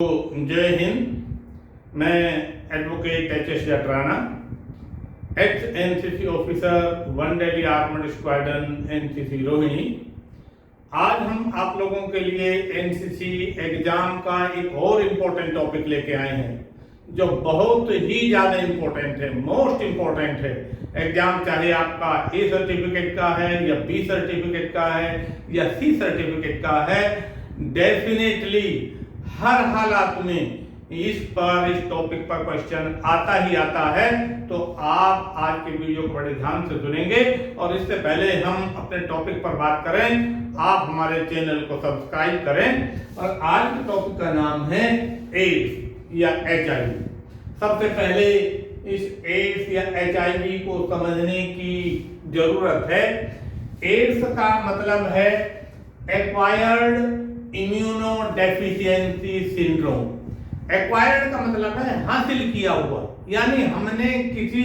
तो जय हिंद। मैं advocate H S. Jatrana, ex NCC officer, 1 Delhi armoured squadron NCC Rohini. आज हम आप लोगों के लिए एनसीसी एग्जाम का एक और इम्पोर्टेंट टॉपिक लेके आए हैं जो बहुत ही ज़्यादा इम्पोर्टेंट है, मोस्ट इम्पोर्टेंट है। एग्जाम चाहे आपका ए सर्टिफिकेट का है या बी सर्टिफिकेट का है या सी सर्टिफिकेट का है, डेफिनेटली हर हालात में इस टॉपिक पर क्वेश्चन आता ही आता है। तो आप आज के वीडियो को बड़े ध्यान से सुनेंगे। और इससे पहले हम अपने टॉपिक पर बात करें, आप हमारे चैनल को सब्सक्राइब करें। और आज के टॉपिक का नाम है एड्स या HIV। सबसे पहले इस एड्स या HIV को समझने की जरूरत है। एड्स का मतलब है एक्वायर्ड इम्यूनोडेफिशिएंसी सिंड्रोम। एक्वायर्ड का मतलब है हासिल किया हुआ, यानी हमने किसी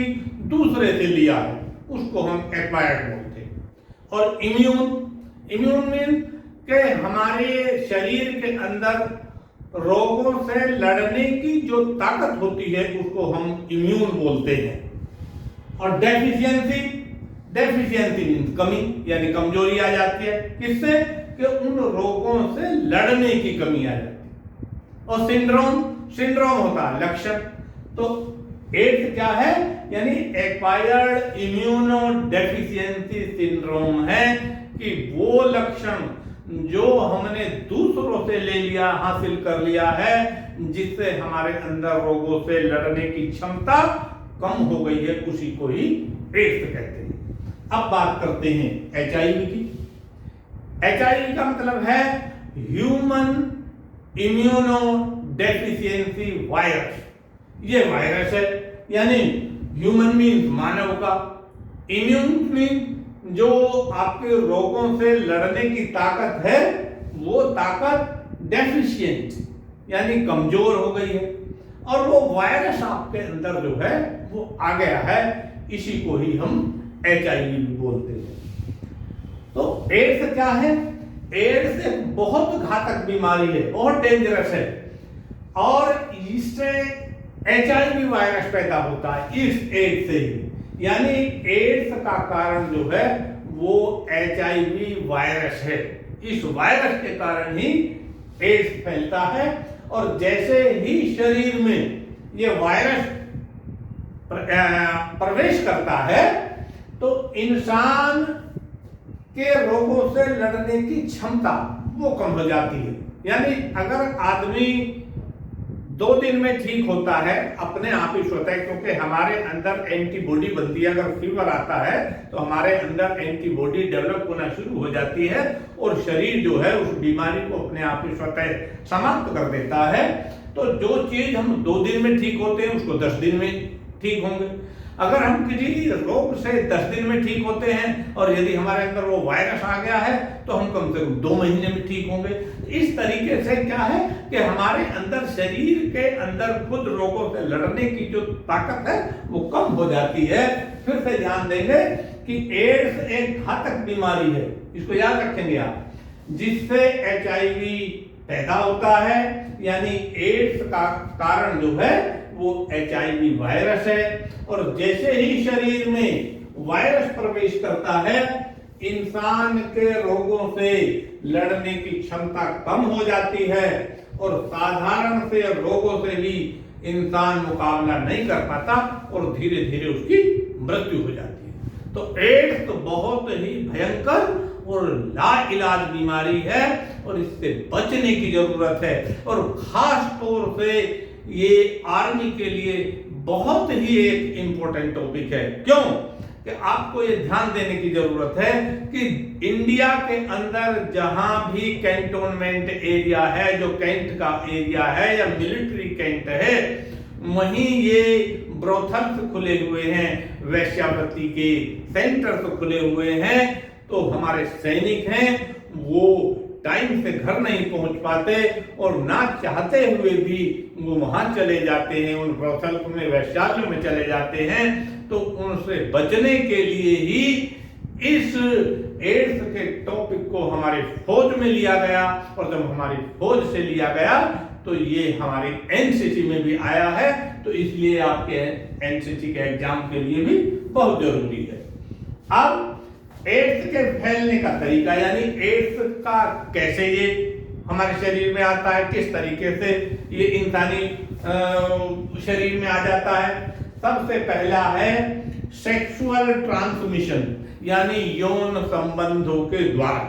दूसरे से लिया है, उसको हम एक्वायर्ड बोलते हैं। और इम्यून मीन के हमारे शरीर के अंदर रोगों से लड़ने की जो ताकत होती है उसको हम इम्यून बोलते हैं। और डेफिशिएंसी मीन कमी, यानी कमजोरी आ जाती है। किससे? कि उन रोगों से लड़ने की कमी आ जाती है। और सिंड्रोम होता है लक्षण। तो एड्स क्या है? यानी एक्वायर्ड इम्यूनोडेफिशिएंसी सिंड्रोम है कि वो लक्षण जो हमने दूसरों से ले लिया, हासिल कर लिया है, जिससे हमारे अंदर रोगों से लड़ने की क्षमता कम हो गई है, उसी को ही एड्स कहते हैं। अब बात करते हैं HIV की। HIV का मतलब है ह्यूमन इम्यूनो डेफिशिएंसी वायरस। ये वायरस है, यानी ह्यूमन मीन मानव का, इम्यून मीन जो आपके रोगों से लड़ने की ताकत है, वो ताकत डेफिशिएंट यानी कमजोर हो गई है। और वो वायरस आपके अंदर जो है वो आ गया है, इसी को ही हम HIV भी बोलते हैं। तो एड्स क्या है? एड्स एक बहुत घातक बीमारी है, बहुत डेंजरस है। और इससे HIV वायरस पैदा होता है इस एड्स से ही। यानी एड्स का कारण जो है वो HIV वायरस है। इस वायरस के कारण ही एड्स फैलता है। और जैसे ही शरीर में ये वायरस प्रवेश करता है तो इंसान के रोगों से लड़ने की क्षमता वो कम हो जाती है। यानी अगर आदमी 2 दिन में ठीक होता है, अपने आप ही होता है, क्योंकि हमारे अंदर एंटीबॉडी बनती है। अगर फीवर आता है तो हमारे अंदर एंटीबॉडी डेवलप होना शुरू हो जाती है और शरीर जो है उस बीमारी को अपने आप ही स्वतः समाप्त कर देता है। तो जो चीज हम 2 दिन में ठीक होते हैं उसको 10 दिन में ठीक होंगे। अगर हम किसी रोग से 10 दिन में ठीक होते हैं और यदि हमारे अंदर वो वायरस आ गया है तो हम कम से कम 2 महीने में ठीक होंगे। इस तरीके से क्या है कि हमारे अंदर, शरीर के अंदर खुद रोगों से लड़ने की जो ताकत है वो कम हो जाती है। फिर से ध्यान देंगे कि एड्स एक घातक बीमारी है, इसको याद रखेंगे आप, जिससे HIV पैदा होता है। यानी एड्स का कारण जो है वो HIV वायरस है। और जैसे ही शरीर में वायरस प्रवेश करता है, इंसान के रोगों से लड़ने की क्षमता कम हो जाती है और साधारण से रोगों से भी इंसान मुकाबला नहीं कर पाता और धीरे धीरे उसकी मृत्यु हो जाती है। तो एड्स तो बहुत ही भयंकर और लाइलाज बीमारी है और इससे बचने की जरूरत है। और खास तौर से ये आर्मी के लिए बहुत ही एक इंपॉर्टेंट टॉपिक है। क्यों? कि आपको ये ध्यान देने की जरूरत है कि इंडिया के अंदर जहां भी कैंटोनमेंट एरिया है, जो कैंट का एरिया है या मिलिट्री कैंट है, वहीं ये ब्रोथल्स खुले हुए हैं, वेश्यावृत्ति के सेंटर्स खुले हुए हैं। तो हमारे सैनिक हैं वो टाइम से घर नहीं पहुंच पाते और ना चाहते हुए भी वो वहां चले जाते हैं, उन ब्रोथल्स में, वैश्यालयों में चले जाते हैं। तो उनसे बचने के लिए ही इस एड्स के टॉपिक को हमारे फौज में लिया गया। और जब हमारी फौज से लिया गया तो ये हमारे एनसीसी में भी आया है, तो इसलिए आपके एनसीसी के एग्जाम के लिए भी बहुत जरूरी है। अब एड्स के फैलने का तरीका, यानी एड्स का कैसे ये हमारे शरीर में आता है, किस तरीके से ये इंसानी शरीर में आ जाता है। सबसे पहला है सेक्सुअल ट्रांसमिशन, यानी यौन संबंधों के द्वारा,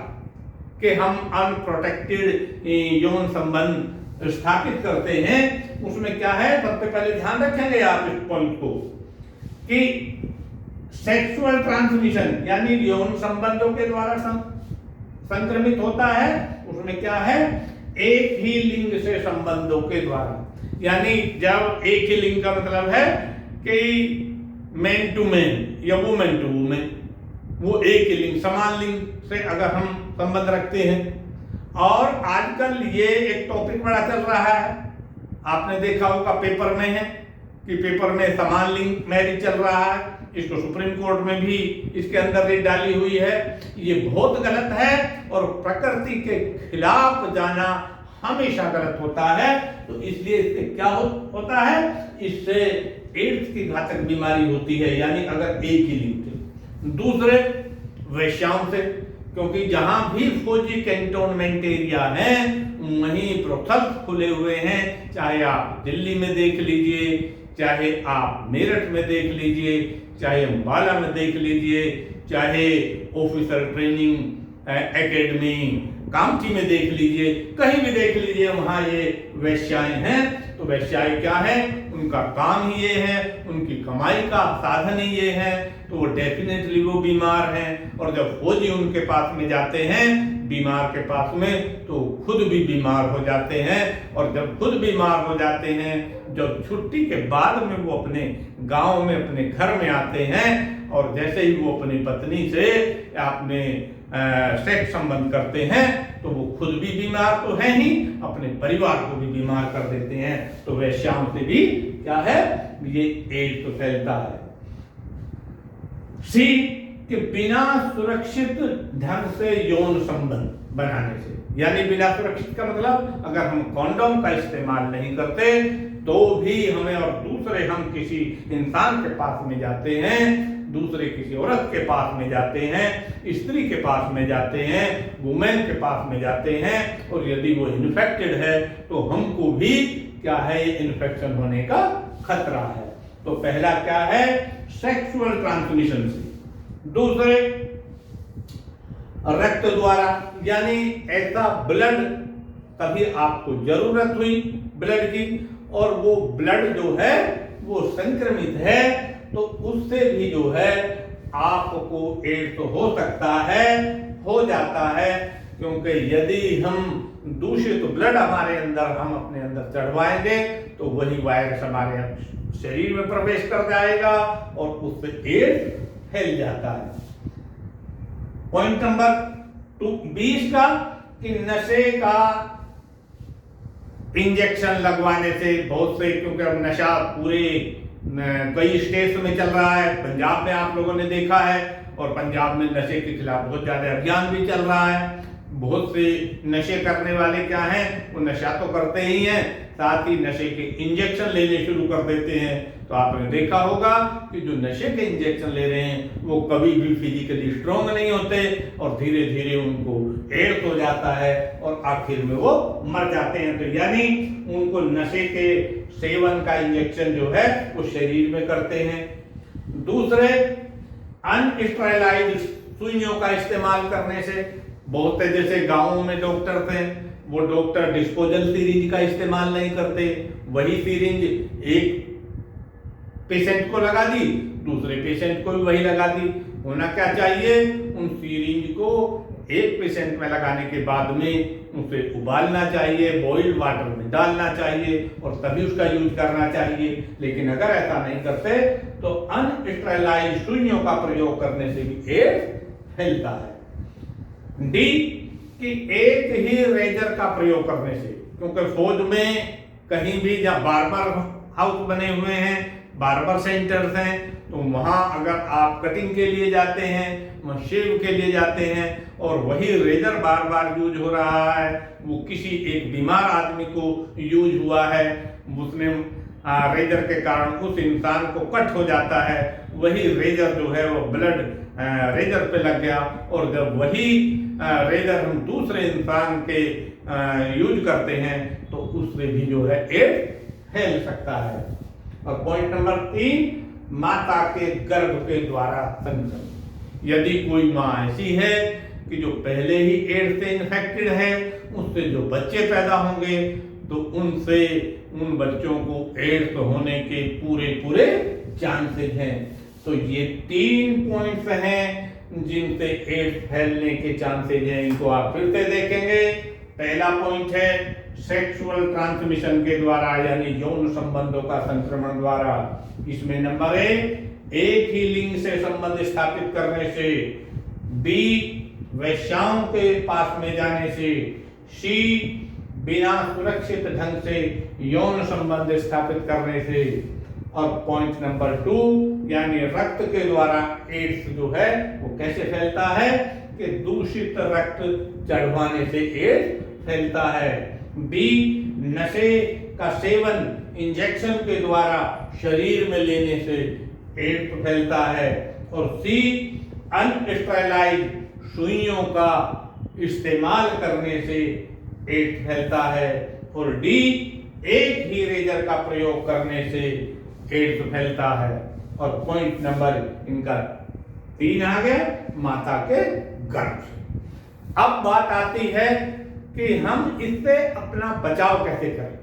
कि हम अनप्रोटेक्टेड यौन संबंध स्थापित करते हैं। उसमें क्या है, सबसे पहले ध्यान रखेंगे आप इस पॉइंट को कि सेक्सुअल ट्रांसमिशन यानी यौन संबंधों के द्वारा संक्रमित होता है। उसमें क्या है, एक ही लिंग से संबंधों के द्वारा, यानी जब एक ही लिंग का मतलब है कि मैन टू मैन या वुमेन टू वुमेन, वो एक ही लिंग, समान लिंग से अगर हम संबंध रखते हैं। और आजकल ये एक टॉपिक बड़ा चल रहा है, आपने देखा होगा पेपर में है कि पेपर में समान लिंग मैरिज चल रहा है। इसको सुप्रीम कोर्ट में भी इसके अंदर रेट डाली हुई है। ये बहुत गलत है और प्रकृति के खिलाफ जाना हमेशा गलत होता है। तो इसलिए इससे क्या होता है, इससे एड्स की घातक बीमारी होती है, यानी अगर एक ही लिंग थे। दूसरे वेश्याओं से, क्योंकि जहां भी फौजी कैंटोनमेंट एरिया है वहीं ब्रोथल खुले हुए हैं, चाहे आप दिल्ली में देख लीजिए, चाहे आप मेरठ में देख लीजिए, चाहे अंबाला में देख लीजिए, चाहे ऑफिसर ट्रेनिंग एकेडमी कामठी में देख लीजिए, कहीं भी देख लीजिए, वहां ये वेश्याएं हैं। तो वेश्याएं क्या है, उनका काम ही ये है, उनकी कमाई का साधन ही ये है, तो वो डेफिनेटली वो बीमार हैं। और जब फौजी उनके पास में जाते हैं बीमार के पास में, तो खुद भी बीमार हो जाते हैं। और जब खुद बीमार हो जाते हैं, जब छुट्टी के बाद में वो अपने गांव में अपने घर में आते हैं, और जैसे ही वो अपनी पत्नी से अपने सेक्स संबंध करते हैं, तो वो खुद भी बीमार तो है ही, अपने परिवार को भी बीमार कर देते हैं। तो वेश्याओं से भी क्या है, ये एड्स तो फैलता है। सी कि बिना सुरक्षित ढंग से यौन संबंध बनाने से, यानी बिना सुरक्षित का मतलब अगर हम कॉन्डोम का इस्तेमाल नहीं करते तो भी हमें, और दूसरे हम किसी इंसान के पास में जाते हैं, दूसरे किसी औरत के पास में जाते हैं, स्त्री के पास में जाते हैं, वुमेन के पास में जाते हैं, और यदि वो इन्फेक्टेड है तो हमको भी क्या है, इन्फेक्शन होने का खतरा है। तो पहला क्या है, सेक्सुअल ट्रांसमिशन से। दूसरे रक्त द्वारा, यानी ऐसा ब्लड, कभी आपको जरूरत हुई ब्लड की और वो ब्लड जो है वो संक्रमित है, तो उससे भी जो है आपको एड्स तो हो सकता है, हो जाता है। क्योंकि यदि हम दूषित ब्लड हमारे अंदर, हम अपने अंदर चढ़वाएंगे, तो वही वायरस हमारे शरीर में प्रवेश कर जाएगा और उससे एड्स फैल जाता है। पॉइंट नंबर 20 का, कि नशे का इंजेक्शन लगवाने से बहुत से, क्योंकि अब नशा पूरे कई स्टेट्स में चल रहा है, पंजाब में आप लोगों ने देखा है, और पंजाब में नशे के खिलाफ बहुत ज्यादा अभियान भी चल रहा है। बहुत से नशे करने वाले क्या हैं, वो नशा तो करते ही हैं, साथ ही नशे के इंजेक्शन लेने शुरू कर देते हैं। तो आपने देखा होगा कि जो नशे के इंजेक्शन ले रहे हैं वो कभी भी फिजिकली स्ट्रांग नहीं होते, और धीरे धीरे उनको एड्स हो जाता है और आखिर में वो मर जाते हैं। तो यानी उनको नशे के सेवन का इंजेक्शन जो है वो शरीर में करते हैं। दूसरे, अनस्टेरलाइज्ड सुइयों का इस्तेमाल करने से, बहुत से जैसे गांवों में डॉक्टर थे, वो डॉक्टर डिस्पोजल सीरिंज का इस्तेमाल नहीं करते, वही सीरिंज एक पेशेंट को लगा दी, दूसरे पेशेंट को भी वही लगा दी। होना क्या चाहिए, उन सीरिंज को एक पेशेंट में लगाने के बाद में उसे उबालना चाहिए, बॉइल्ड वाटर में डालना चाहिए और तभी उसका यूज करना चाहिए। लेकिन अगर ऐसा नहीं करते तो अनस्टेरलाइज्ड सुइयों का प्रयोग करने से भी एड्स फैलता है। डी, कि एक ही रेजर का प्रयोग करने से, क्योंकि फौज में कहीं भी जब बार्बर हाउस बने हुए हैं, बार्बर सेंटर्स हैं, तो वहां अगर आप कटिंग के लिए जाते हैं, शेव के लिए जाते हैं और वही रेजर बार बार यूज हो रहा है, वो किसी एक बीमार आदमी को यूज हुआ है, उसने रेजर के कारण उस इंसान को कट हो जाता है, वही रेजर जो है वो ब्लड रेजर पे लग गया और जब वही रेजर हम दूसरे इंसान के यूज करते हैं तो उससे भी जो है एड्स फैल सकता है। और पॉइंट नंबर 3, माता के गर्भ के द्वारा संक्रमण। यदि कोई माँ ऐसी है कि जो पहले ही एड्स से इन्फेक्टेड है, उससे जो बच्चे पैदा होंगे तो उनसे उन बच्चों को एड्स होने के पूरे चांसेस हैं। तो ये 3 पॉइंट्स हैं जिनसे एड्स फैलने के चांसेस हैं। इनको आप फिर से देखेंगे। पहला पॉइंट है सेक्सुअल ट्रांसमिशन के द्वारा, यानी यौन संबंधों का संक्रमण द्वारा। इसमें नंबर ए, एक ही लिंग से संबंध स्थापित करने से, बी, वैश्याओं के पास में जाने से, सी, बिना सुरक्षित ढंग से यौन संबंध स्थापित करने से, और पॉइंट नंबर 2 यानी रक्त के द्वारा एड्स जो है वो कैसे फैलता है कि दूषित रक्त चढ़वाने से एड्स फैलता है। बी, नशे का सेवन इंजेक्शन के द्वारा शरीर में लेने से एड्स फैलता है। और सी, अनस्टेरलाइज्ड सुइयों का इस्तेमाल करने से एड्स फैलता है। और डी, एक ही रेजर का प्रयोग करने से एड्स फैलता है। और पॉइंट नंबर इनका 3 आ गया, माता के गर्भ से। अब बात आती है कि हम इससे अपना बचाव कैसे करें,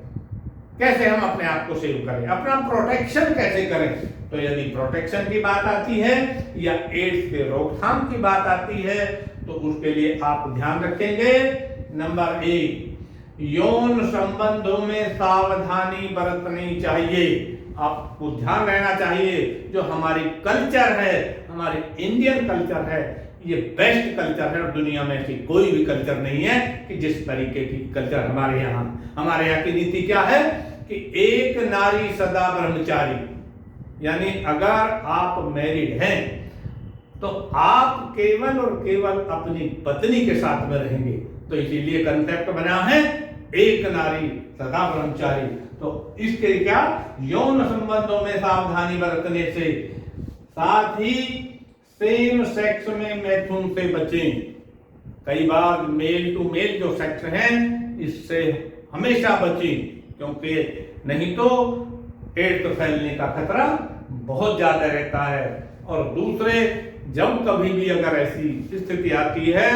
कैसे हम अपने आप को सेव करें, अपना प्रोटेक्शन कैसे करें। तो यदि प्रोटेक्शन की बात आती है या एड्स के रोकथाम की बात आती है तो उसके लिए आप ध्यान रखेंगे। नंबर 1, यौन संबंधों में सावधानी बरतनी चाहिए। आपको ध्यान रहना चाहिए जो हमारी कल्चर है, हमारे इंडियन कल्चर है, ये बेस्ट कल्चर है और दुनिया में ऐसी कोई भी कल्चर नहीं है कि जिस तरीके की कल्चर हमारे यहाँ की नीति क्या है कि एक नारी सदा ब्रह्मचारी, यानी अगर आप मैरिड हैं तो आप केवल और केवल अपनी पत्नी के साथ में रहेंगे। तो इसीलिए कंसेप्ट बना है एक नारी सदा ब्रह्मचारी। तो इसके क्या, यौन संबंधों में सावधानी बरतने से, साथ ही सेम सेक्स में मैथुन से बचें। कई बार मेल टू मेल जो सेक्स है इससे हमेशा बचें, क्योंकि नहीं तो एड्स फैलने का खतरा बहुत ज्यादा रहता है। और दूसरे, जब कभी भी अगर ऐसी स्थिति आती है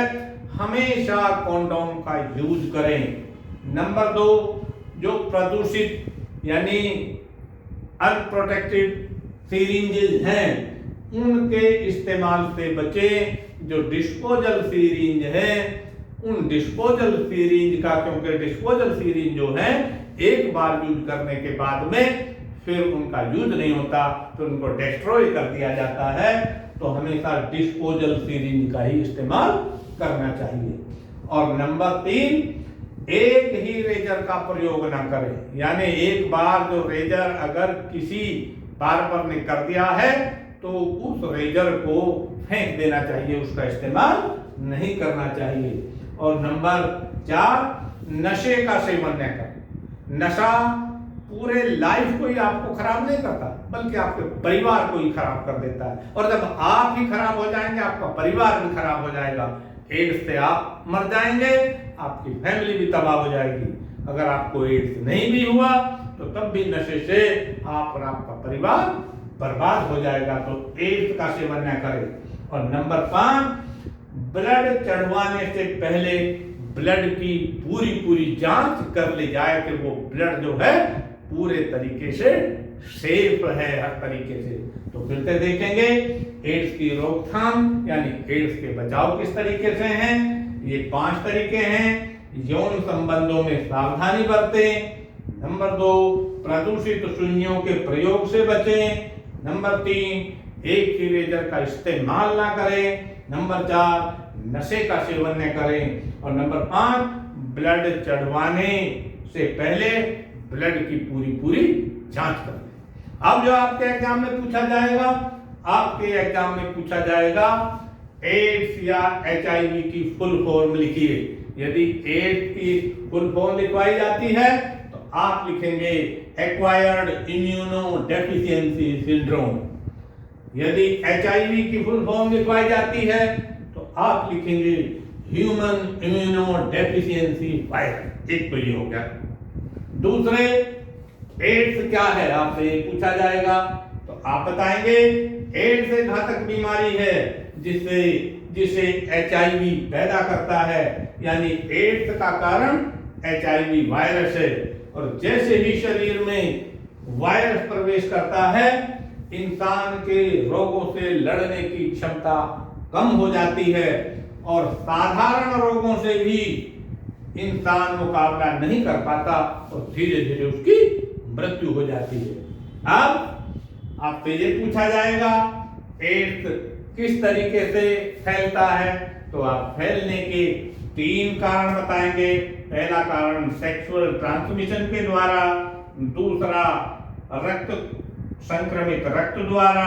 हमेशा कॉन्डोम का यूज करें। नंबर 2, जो प्रदूषित यानी अनप्रोटेक्टेड सिरिंजेस हैं उनके इस्तेमाल से बचें। जो डिस्पोजल सिरिंज है उन डिस्पोजल सिरिंज का, क्योंकि डिस्पोजल सिरिंज जो है एक बार यूज करने के बाद में फिर उनका यूज नहीं होता, तो उनको डिस्ट्रॉय कर दिया जाता है। तो हमेशा डिस्पोजल सिरिंज का ही इस्तेमाल करना चाहिए। और नंबर 3, एक ही रेजर का प्रयोग ना करें, यानी एक बार जो रेजर अगर किसी बार्बर ने कर दिया है तो उस रेजर को फेंक देना चाहिए, उसका इस्तेमाल नहीं करना चाहिए। और नंबर 4, नशे का सेवन न करें। नशा पूरे लाइफ को ही आपको खराब नहीं करता, बल्कि आपके परिवार को ही खराब कर देता है। और जब आप ही खराब हो जाएंगे आपका परिवार भी खराब हो जाएगा। एड्स से आप मर जाएंगे, आपकी फैमिली भी तबाह हो जाएगी। अगर आपको एड्स नहीं भी हुआ तो तब भी नशे से आप और आपका परिवार बर्बाद हो जाएगा। तो एड्स का सेवन न करें। और नंबर 5, ब्लड चढ़वाने से पहले ब्लड की पूरी जांच कर ली जाए कि वो ब्लड जो है पूरे तरीके से सेफ है हर तरीके से। तो फिर से देखेंगे एड्स की रोकथाम यानी एड्स के बचाव किस तरीके से हैं। ये 5 तरीके हैं। यौन संबंधों में सावधानी बरतें। नंबर 2, प्रदूषित सुइयों के प्रयोग से बचें। नंबर 3, एक ही रेजर का इस्तेमाल ना करें। नंबर 4, नशे का सेवन न करें। और नंबर 5, ब्लड चढ़वाने से पहले ब्लड की पूरी जांच कर लें। अब जो आपके एग्जाम में पूछा जाएगा, आपके एग्जाम में पूछा जाएगा एड्स या HIV की फुल फॉर्म लिखिए। यदि एड्स की फुल फॉर्म लिखवाई जाती है तो आप लिखेंगे एक्वायर्ड इम्यूनो डेफिशिएंसी सिंड्रोम। यदि HIV की फुल फॉर्म लिखवाई जाती है तो आप लिखेंगे ह्यूमन इम्यूनो डेफिशिएंसी वायरस। एक तो ये हो गया। दूसरे, एड्स क्या है आपसे पूछा जाएगा तो आप बताएंगे एड्स एक घातक बीमारी है जिसे HIV पैदा करता है, यानी एड्स का कारण HIV वायरस है। और जैसे ही शरीर में वायरस प्रवेश करता है इंसान के रोगों से लड़ने की क्षमता कम हो जाती है और साधारण रोगों से भी इंसान मुकाबला नहीं कर पाता और धीरे धीरे उसकी मृत्यु हो जाती है। अब आपसे ये पूछा जाएगा एड्स किस तरीके से फैलता है तो आप फैलने के 3 कारण बताएंगे। पहला कारण सेक्सुअल ट्रांसमिशन के द्वारा, दूसरा रक्त संक्रमित रक्त द्वारा,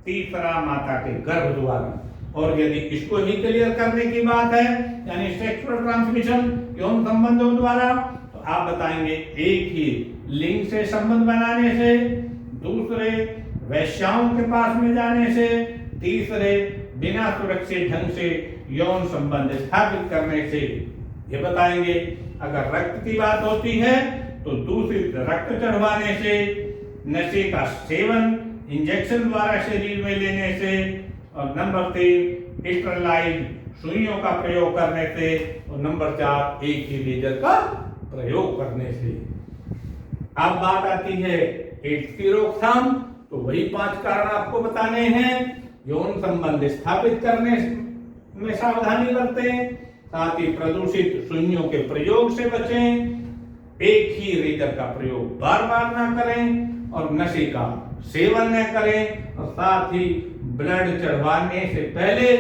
तीसरा माता के गर्भ द्वारा। और यदि इसको ही क्लियर करने की बात है यानी सेक्सुअल ट्रांसमिशन यौन संबंधों द्वारा, तो आप बताएंगे एक ही लिंग से संबंध बनाने से, दूसरे वैश्याओं के पास में जाने से, तीसरे बिना सुरक्षित ढंग से यौन संबंध स्थापित करने से। ये बताएंगे। अगर रक्त की बात होती है तो दूसरी रक्त चढ़वाने से, नशे का सेवन इंजेक्शन द्वारा शरीर में लेने से, और नंबर 3 स्टरलाइज सुइयों का प्रयोग करने से, और नंबर 4 एक ही लेजर का प्रयोग करने से। अब बात आती है एड्स की रोकथाम, तो वही 5 कारण आपको बताने हैं। यौन संबंध स्थापित करने में सावधानी बरतें, साथ ही प्रदूषित सुइयों के प्रयोग से बचें, एक ही लेजर का प्रयोग बार बार ना करें, और नशे का सेवन न करें, और साथ ही ब्लड चढ़वाने से पहले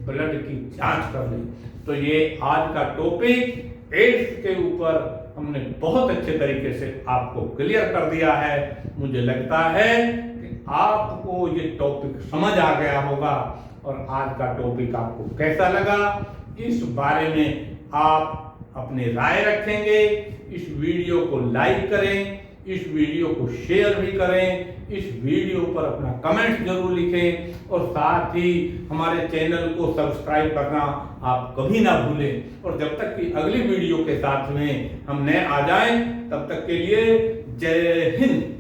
ब्लड की जांच कर लें। तो ये आज का टॉपिक एड्स के ऊपर हमने बहुत अच्छे तरीके से आपको क्लियर कर दिया है। मुझे लगता है कि आपको ये टॉपिक समझ आ गया होगा। और आज का टॉपिक आपको कैसा लगा इस बारे में आप अपनी राय रखेंगे। इस वीडियो को लाइक करें, इस वीडियो को शेयर भी करें, इस वीडियो पर अपना कमेंट जरूर लिखें, और साथ ही हमारे चैनल को सब्सक्राइब करना आप कभी ना भूलें। और जब तक कि अगली वीडियो के साथ में हम नए आ जाएं, तब तक के लिए जय हिंद।